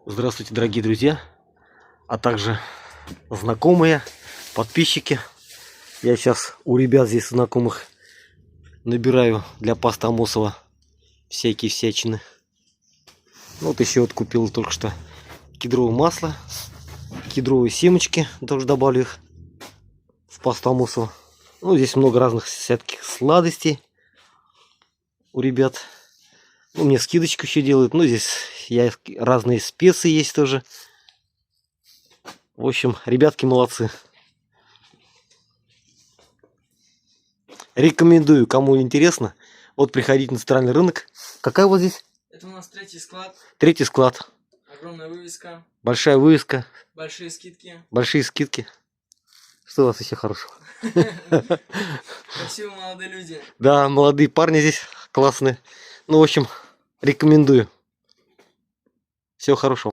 Здравствуйте, дорогие друзья, а также знакомые, подписчики. Я сейчас у ребят здесь знакомых набираю для пасты Амосова всякие всячины. Вот еще вот купил только что кедровое масло, кедровые семечки, тоже добавлю их в пасту Амосова. Ну, здесь много разных всяких сладостей у ребят. Ну, мне скидочку еще делают. Ну, здесь разные специи есть тоже. В общем, ребятки молодцы. Рекомендую, кому интересно. Вот приходите на центральный рынок. Какая у вас здесь? Это у нас третий склад. Третий склад. Огромная вывеска. Большая вывеска. Большие скидки. Большие скидки. Что у вас еще хорошего? Красивые молодые люди. Да, молодые парни здесь классные. Ну, в общем, рекомендую. Всего хорошего.